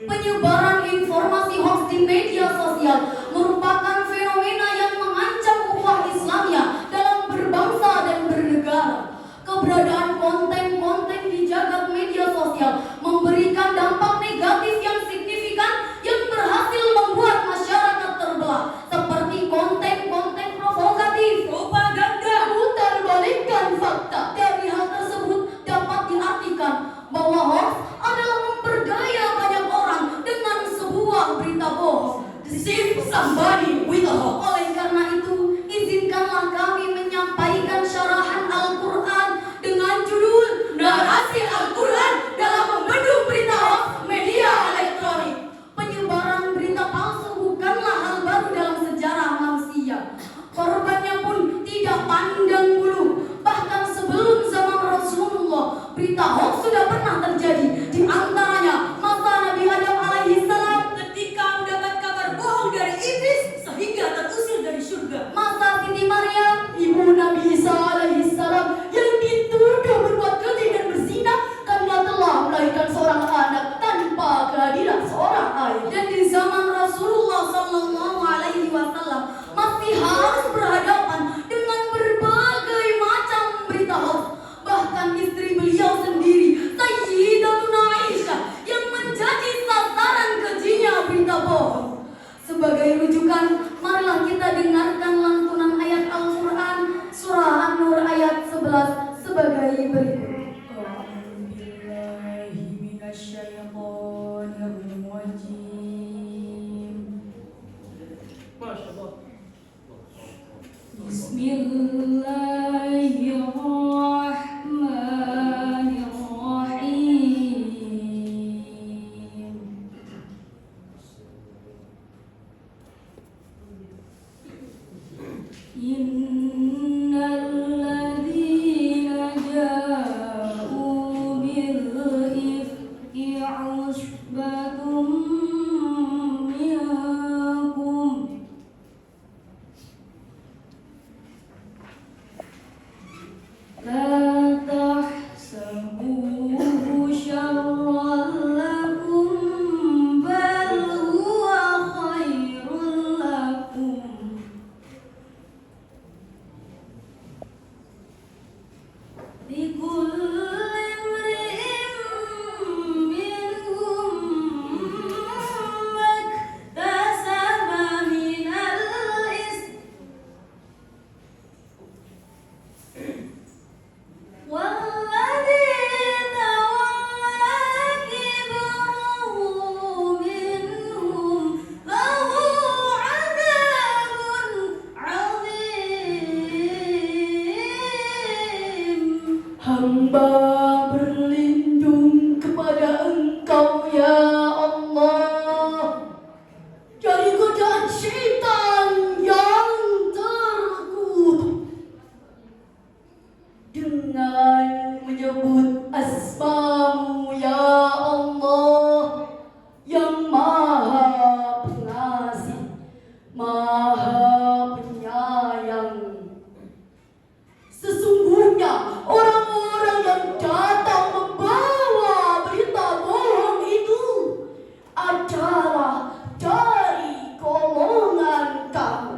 Penyebaran informasi hoax di media sosial merupakan fenomena yang mengancam ukhuwah Islamiyah dalam berbangsa dan bernegara. Keberadaan konten-konten di jagat media sosial memberikan dampak negatif yang signifikan yang berhasil membuat masyarakat terbelah, seperti konten-konten provokatif, propaganda, memutarbalikkan fakta. Dari hal tersebut dapat diartikan bahwa hoax adalah memperdaya banyak orang dengan sebuah berita bohong. Deceive somebody with a hoax. Oleh karena itu, izinkanlah kami menyampaikan syarahan Al-Quran dengan judul Narasi Al-Quran dalam Membendung Berita Hoax Media Elektronik. Penyebaran berita palsu bukanlah hal baru dalam sejarah manusia. Korbannya pun tidak pandang bulu. Bahkan sebelum zaman Rasulullah, berita hoax sudah pernah terjadi. Di antaranya masa Nabi Adam alaihissalam ketika mendapat kabar bohong dari iblis sehingga terusir dari surga. Masa Siti Maryam, ibu Nabi Isa alaihissalam, yang dituduh berbuat keji dan berzina karena telah melahirkan seorang anak tanpa kehadiran seorang ayah. Dan di zaman Rasulullah sallallahu alaihi wasallam masih harus berhadapan dengan berbagai macam berita hoax. Bahkan istri beliau sendiri, Sayyidatuna Aisyah, yang menjadi sasaran kejinya berita bohong. Sebagai rujukan, marilah kita dengarkan lantunan ayat Al-Quran surah An-Nur ayat 11 sebagai berikut. Hamba berlindung kepada Engkau ya Allah dari godaan syaitan yang terkutuk, dengan menyebut asma-Mu ya Allah yang Maha Pengasih, Maha Penyayang. Sesungguhnya orang-orang yang datang membawa berita bohong itu adalah dari golongan kamu.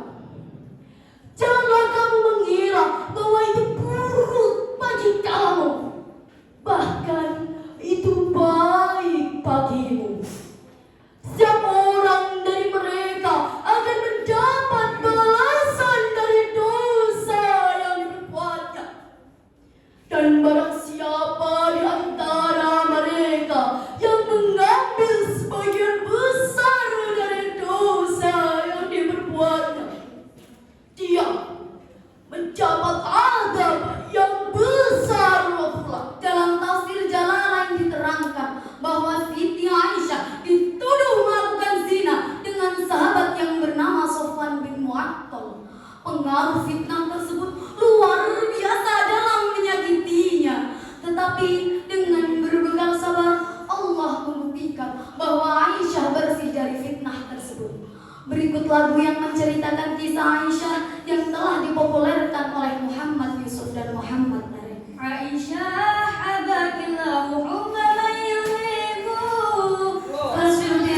Janganlah kamu mengira bahwa itu buruk bagi kamu, bahkan itu baik bagimu. Setiap orang dari mereka akan mendapat balasan dari dosa yang diperbuatnya. Dan barang siapa di antara mereka yang mengambil sebagian besar dari dosa yang diperbuatnya, dia mendapat azab yang besar pula. Dalam tafsir Jalalain diterangkan bahwa Siti Aisyah dituduh melakukan zina dengan sahabat yang bernama Sofwan bin Mu'attal. Pengaruh fitnah tersebut luar biasa dalam menyakitinya. Tetapi dengan berbekal sabar, Allah membuktikan bahwa Aisyah bersih dari fitnah tersebut. Berikut lagu yang menceritakan kisah Aisyah yang telah dipopulerkan oleh Muhammad Yusuf dan Muhammad Narim. Aisyah habakillahu hubba man yuhibu fasirti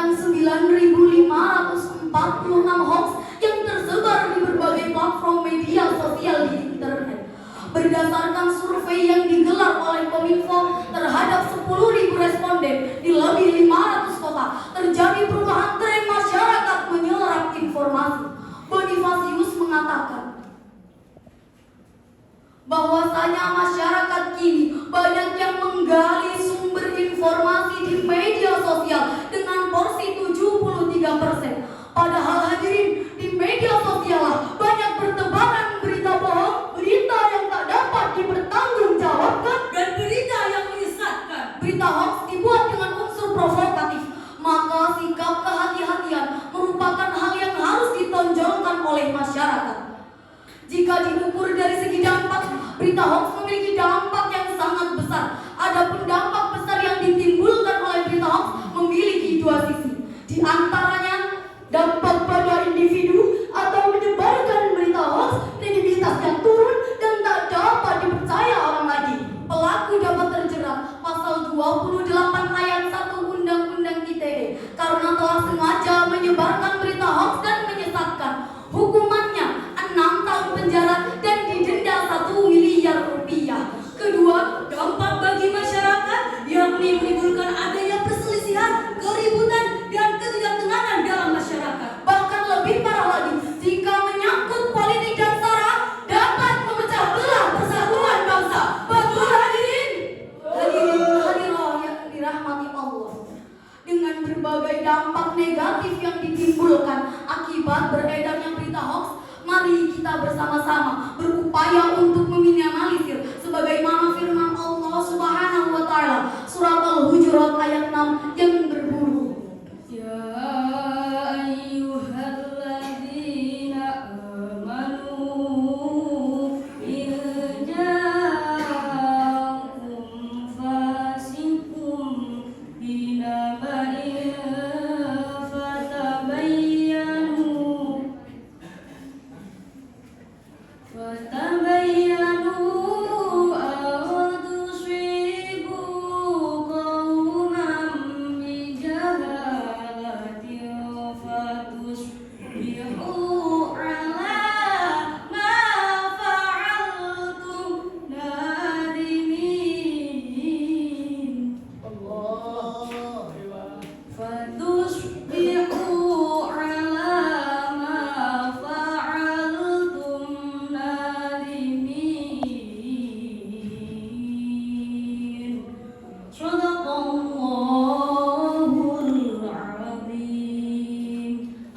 berdasarkan 9.546 hoax yang tersebar di berbagai platform media sosial di internet. Berdasarkan survei yang digelar oleh Kominfo terhadap 10.000 responden di lebih 500 kota, terjadi perubahan tren masyarakat menyerap informasi. Bonifasius mengatakan bahwasanya masyarakat kini banyak yang menggali sumber informasi di media sosial dengan porsi 73%. Padahal hadirin, di media sosial banyak bertebaran berita bohong, berita yang tak dapat dipertanggungjawabkan, dan berita yang menyesatkan. Berita hoax dibuat dengan unsur provokatif. Maka sikap kehati-hatian merupakan hal yang harus ditonjolkan oleh masyarakat. Jika diukur dari segi dampak, berita hoax memiliki dampak yang sangat besar. Adapun dampak besar yang ditimbulkan oleh berita hoax memiliki dua sisi. Di antaranya dampak pada individu atau menyebarkan berita hoax, kredibilitasnya turun dan tak dapat dipercaya orang lagi. Pelaku dapat terjerat pasal 28 ayat 1 Undang-Undang ITE karena telah sengaja menyebarkan berita hoax dan menyesatkan. Hukumannya 6 tahun penjara dan didenda 1 miliar rupiah. Kedua, dampak bagi masyarakat yakni menimbulkan adanya perselisihan, keributan, dan ketidaktenangan dalam masyarakat. Bahkan lebih parah lagi, jika menyangkut politik dan sara, dapat memecah belah persatuan bangsa. Betul hadirin? Hadirah yang dirahmati Allah. Dengan berbagai dampak negatif yang ditimbulkan akibat beredarnya berita hoax, mari kita bersama-sama berupaya untuk meminimalisir sebagaimana firman Allah Subhanahu wa taala surat Al-Hujurat ayat 6 yang berbunyi, Ya ayyuhalladzina amanu in ja'akum fasiqun binaba'in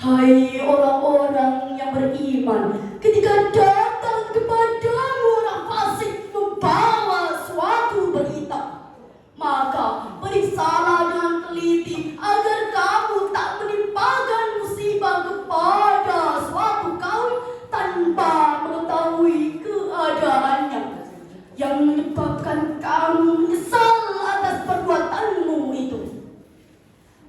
Hai orang-orang yang beriman, ketika datang kepadamu orang fasik membawa suatu berita, maka periksalah dengan teliti agar kamu tak menimpakan musibah kepada suatu kaum tanpa mengetahui keadaannya, yang menyebabkan kamu menyesal atas perbuatanmu itu.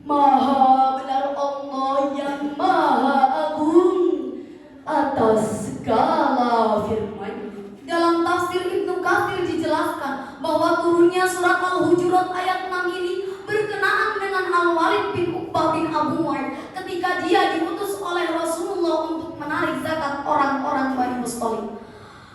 Maha benar Allah yang Maha Agung atas segala firman. Dalam tafsir Ibnu Katsir dijelaskan bahwa turunnya surat Al-Hujurat ayat 6 ini berkenaan dengan Al-Walid bin Uqbah bin Abu Mu'ayth ketika dia diutus oleh Rasulullah untuk menarik zakat orang-orang Bani Mustalik.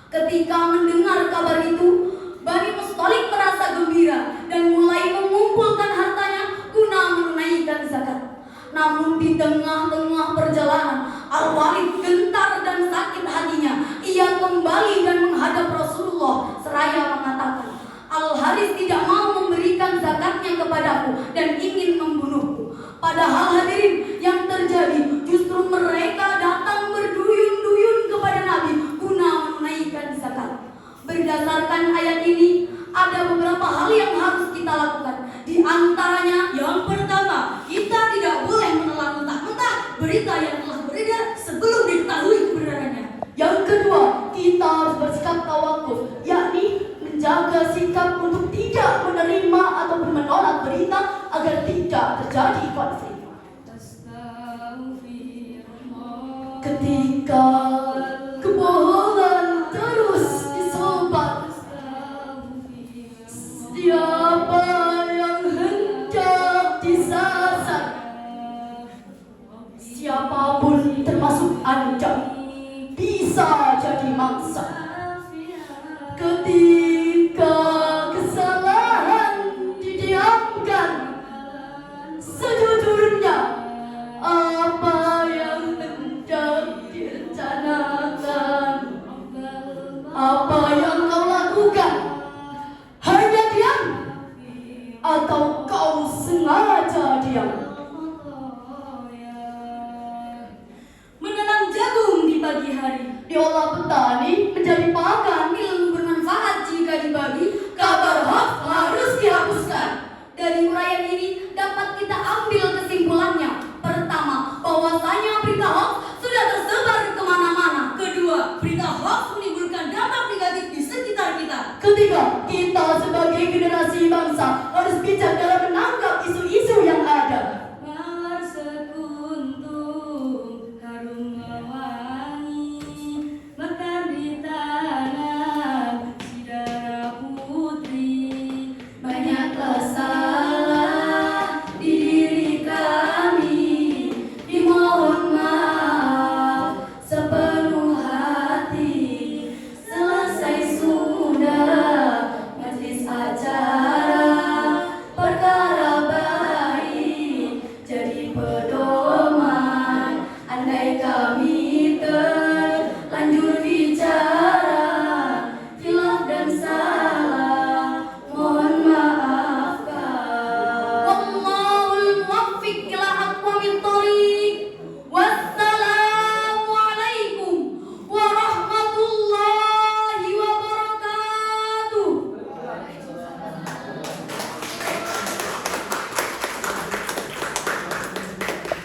Ketika mendengar kabar itu, Bani Mustalik merasa gembira dan mulai mengumpulkan hartanya guna menunaikan zakat. Namun di tengah-tengah perjalanan, Al-Walid gentar dan sakit hatinya. Ia kembali dan menghadap Rasulullah seraya mengatakan, Al-Haris tidak mau memberikan zakatnya kepadaku dan ingin membunuhku. Padahal hadirin, yang terjadi justru mereka datang berduyun-duyun kepada Nabi guna menunaikan zakat. Berdasarkan ayat ini, ada beberapa hal yang harus kita lakukan. Di antaranya, yang pertama, kita tidak boleh menelan mentah-mentah berita yang telah beredar sebelum diketahui kebenarannya. Yang kedua, kita harus bersikap tawakuf, yakni menjaga sikap untuk tidak menerima ataupun menolak berita agar tidak terjadi konflik. Ketika kebohongan terus disebar, siapa yang hendak disasar siang. Menanam jagung di pagi hari. Diolah petani